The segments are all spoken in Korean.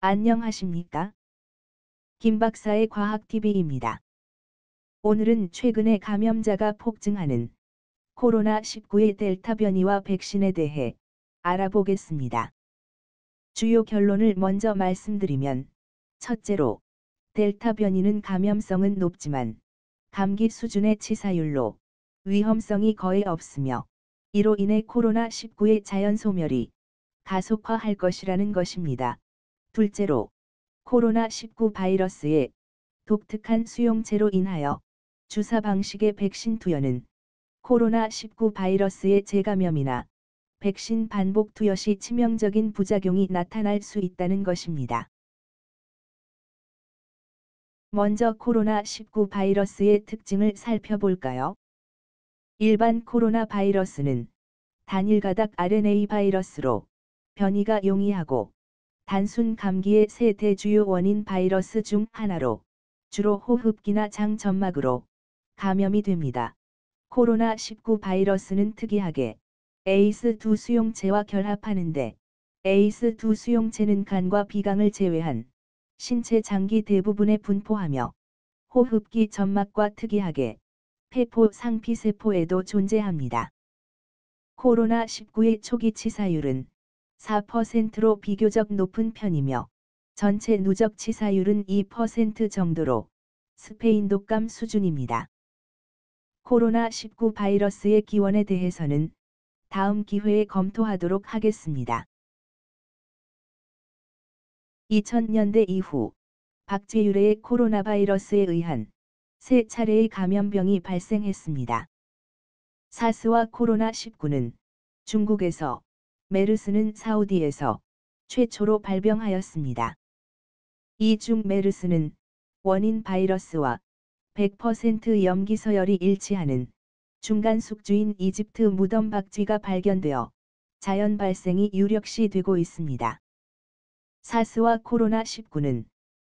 안녕하십니까? 김 박사의 과학TV입니다. 오늘은 최근에 감염자가 폭증하는 코로나19의 델타 변이와 백신에 대해 알아보겠습니다. 주요 결론을 먼저 말씀드리면, 첫째로, 델타 변이는 감염성은 높지만 감기 수준의 치사율로 위험성이 거의 없으며, 이로 인해 코로나19의 자연 소멸이 가속화할 것이라는 것입니다. 둘째로, 코로나19 바이러스의 독특한 수용체로 인하여 주사 방식의 백신 투여는 코로나19 바이러스의 재감염이나 백신 반복 투여 시 치명적인 부작용이 나타날 수 있다는 것입니다. 먼저 코로나19 바이러스의 특징을 살펴볼까요? 일반 코로나 바이러스는 단일 가닥 RNA 바이러스로 변이가 용이하고 단순 감기의 세 대주요 원인 바이러스 중 하나로 주로 호흡기나 장 점막으로 감염이 됩니다. 코로나19 바이러스는 특이하게 ACE2 수용체와 결합하는데, ACE2 수용체는 간과 비강을 제외한 신체 장기 대부분에 분포하며 호흡기 점막과 특이하게 폐포 상피세포에도 존재합니다. 코로나19의 초기 치사율은 4%로 비교적 높은 편이며, 전체 누적 치사율은 2% 정도로 스페인 독감 수준입니다. 코로나19 바이러스의 기원에 대해서는 다음 기회에 검토하도록 하겠습니다. 2000년대 이후 박쥐 유래의 코로나 바이러스에 의한 세 차례의 감염병이 발생했습니다. 사스와 코로나19는 중국에서, 메르스는 사우디에서 최초로 발병하였습니다. 이 중 메르스는 원인 바이러스와 100% 염기 서열이 일치하는 중간 숙주인 이집트 무덤 박쥐가 발견되어 자연 발생이 유력시 되고 있습니다. 사스와 코로나19는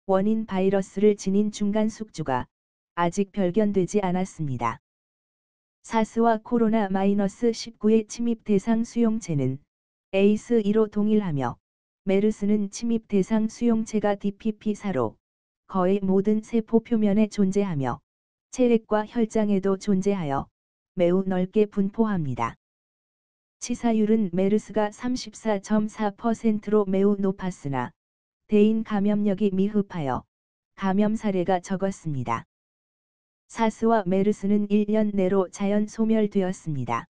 원인 바이러스를 지닌 중간 숙주가 아직 발견되지 않았습니다. 사스와 코로나-19의 침입 대상 수용체는 ACE2로 동일하며, 메르스는 침입 대상 수용체가 DPP4로 거의 모든 세포 표면에 존재하며 체액과 혈장에도 존재하여 매우 넓게 분포합니다. 치사율은 메르스가 34.4%로 매우 높았으나 대인 감염력이 미흡하여 감염 사례가 적었습니다. 사스와 메르스는 1년 내로 자연 소멸되었습니다.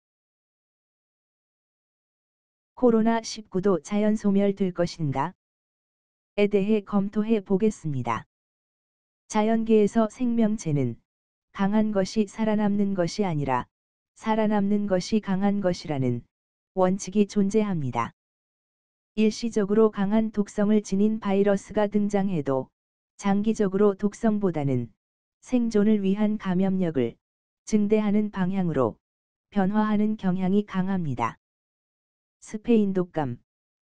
코로나19도 자연 소멸될 것인가? 에 대해 검토해 보겠습니다. 자연계에서 생명체는 강한 것이 살아남는 것이 아니라 살아남는 것이 강한 것이라는 원칙이 존재합니다. 일시적으로 강한 독성을 지닌 바이러스가 등장해도 장기적으로 독성보다는 생존을 위한 감염력을 증대하는 방향으로 변화하는 경향이 강합니다. 스페인 독감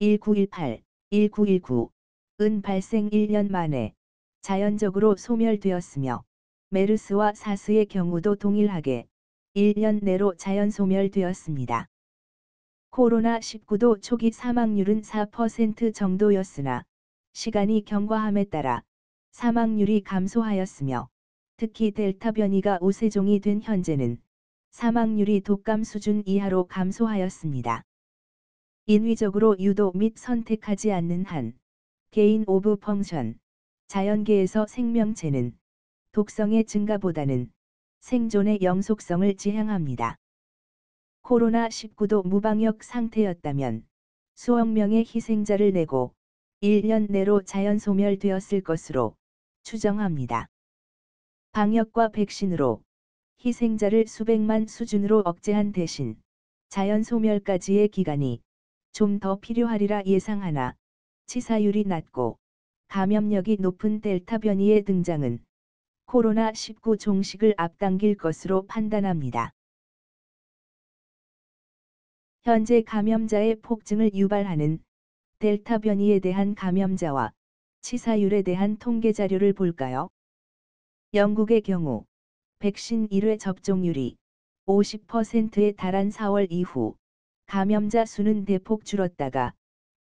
1918-1919은 발생 1년 만에 자연적으로 소멸되었으며, 메르스와 사스의 경우도 동일하게 1년 내로 자연 소멸되었습니다. 코로나19도 초기 사망률은 4% 정도였으나 시간이 경과함에 따라 사망률이 감소하였으며, 특히 델타 변이가 우세종이 된 현재는 사망률이 독감 수준 이하로 감소하였습니다. 인위적으로 유도 및 선택하지 않는 한 게인 오브 펑션, 자연계에서 생명체는 독성의 증가보다는 생존의 영속성을 지향합니다. 코로나19도 무방역 상태였다면 수억 명의 희생자를 내고 1년 내로 자연 소멸되었을 것으로 추정합니다. 방역과 백신으로 희생자를 수백만 수준으로 억제한 대신 자연 소멸까지의 기간이 좀 더 필요하리라 예상하나, 치사율이 낮고 감염력이 높은 델타 변이의 등장은 코로나19 종식을 앞당길 것으로 판단합니다. 현재 감염자의 폭증을 유발하는 델타 변이에 대한 감염자와 치사율에 대한 통계 자료를 볼까요? 영국의 경우 백신 1회 접종률이 50%에 달한 4월 이후 감염자 수는 대폭 줄었다가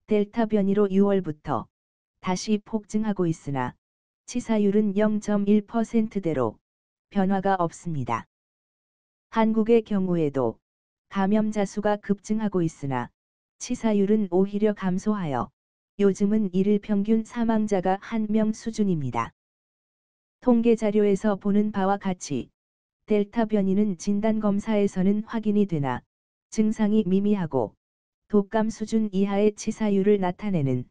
델타 변이로 6월부터 다시 폭증하고 있으나 치사율은 0.1%대로 변화가 없습니다. 한국의 경우에도 감염자 수가 급증하고 있으나 치사율은 오히려 감소하여 요즘은 일일 평균 사망자가 1명 수준입니다. 통계 자료에서 보는 바와 같이 델타 변이는 진단검사에서는 확인이 되나 증상이 미미하고 독감 수준 이하의 치사율을 나타내는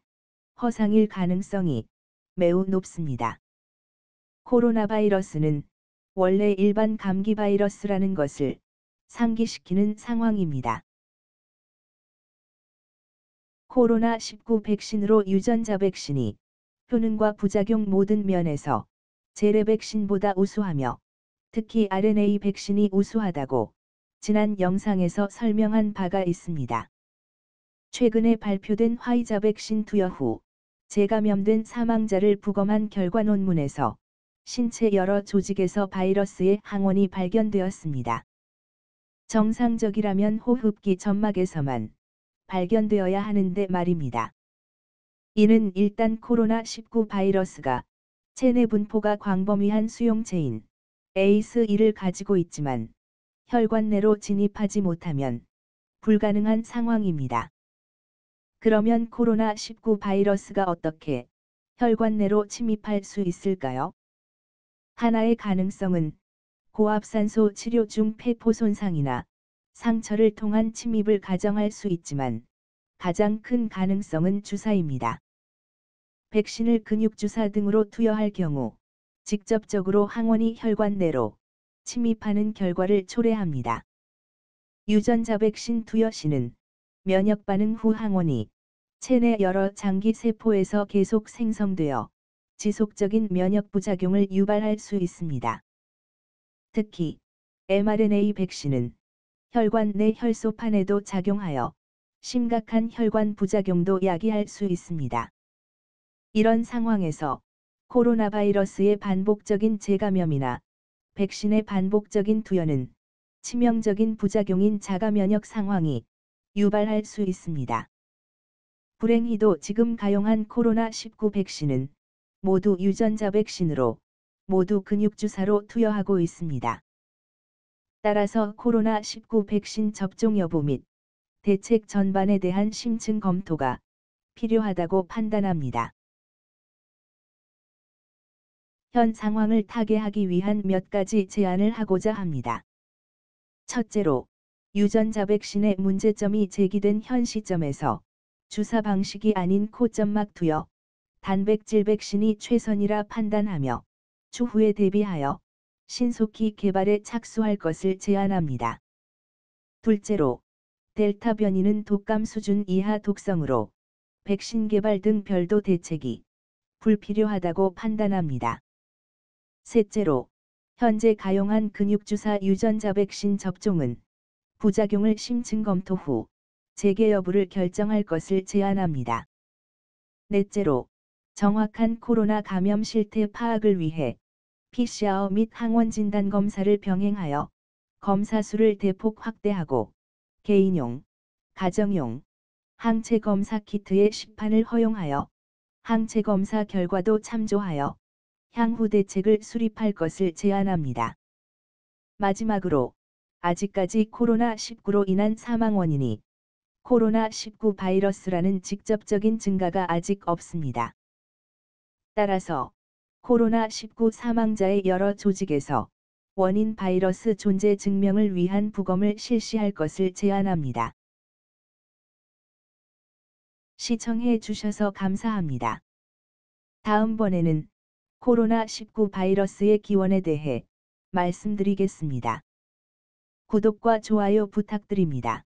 허상일 가능성이 매우 높습니다. 코로나 바이러스는 원래 일반 감기 바이러스라는 것을 상기시키는 상황입니다. 코로나19 백신으로 유전자 백신이 효능과 부작용 모든 면에서 재래 백신보다 우수하며 특히 RNA 백신이 우수하다고 지난 영상에서 설명한 바가 있습니다. 최근에 발표된 화이자 백신 투여 후 재감염된 사망자를 부검한 결과 논문에서 신체 여러 조직에서 바이러스의 항원이 발견되었습니다. 정상적이라면 호흡기 점막에서만 발견되어야 하는데 말입니다. 이는 일단 코로나19 바이러스가 체내 분포가 광범위한 수용체인 ACE2를 가지고 있지만 혈관 내로 진입하지 못하면 불가능한 상황입니다. 그러면 코로나19 바이러스가 어떻게 혈관 내로 침입할 수 있을까요? 하나의 가능성은 고압산소 치료 중 폐포 손상이나 상처를 통한 침입을 가정할 수 있지만 가장 큰 가능성은 주사입니다. 백신을 근육주사 등으로 투여할 경우 직접적으로 항원이 혈관 내로 침입하는 결과를 초래합니다. 유전자 백신 투여 시는 면역 반응 후 항원이 체내 여러 장기 세포에서 계속 생성되어 지속적인 면역 부작용을 유발할 수 있습니다. 특히 mRNA 백신은 혈관 내 혈소판에도 작용하여 심각한 혈관 부작용도 야기할 수 있습니다. 이런 상황에서 코로나 바이러스의 반복적인 재감염이나 백신의 반복적인 투여는 치명적인 부작용인 자가면역 상황이 유발할 수 있습니다. 불행히도 지금 가용한 코로나19 백신은 모두 유전자 백신으로 모두 근육주사로 투여하고 있습니다. 따라서 코로나19 백신 접종 여부 및 대책 전반에 대한 심층 검토가 필요하다고 판단합니다. 현 상황을 타개하기 위한 몇 가지 제안을 하고자 합니다. 첫째로, 유전자 백신의 문제점이 제기된 현 시점에서 주사 방식이 아닌 코점막 투여, 단백질 백신이 최선이라 판단하며 추후에 대비하여 신속히 개발에 착수할 것을 제안합니다. 둘째로, 델타 변이는 독감 수준 이하 독성으로 백신 개발 등 별도 대책이 불필요하다고 판단합니다. 셋째로, 현재 가용한 근육주사 유전자 백신 접종은 부작용을 심층 검토 후 재개 여부를 결정할 것을 제안합니다. 넷째로, 정확한 코로나 감염 실태 파악을 위해 PCR 및 항원 진단 검사를 병행하여 검사 수를 대폭 확대하고 개인용, 가정용, 항체 검사 키트의 시판을 허용하여 항체 검사 결과도 참조하여 향후 대책을 수립할 것을 제안합니다. 마지막으로, 아직까지 코로나19로 인한 사망 원인이 코로나19 바이러스라는 직접적인 증가가 아직 없습니다. 따라서 코로나19 사망자의 여러 조직에서 원인 바이러스 존재 증명을 위한 부검을 실시할 것을 제안합니다. 시청해 주셔서 감사합니다. 다음번에는 코로나19 바이러스의 기원에 대해 말씀드리겠습니다. 구독과 좋아요 부탁드립니다.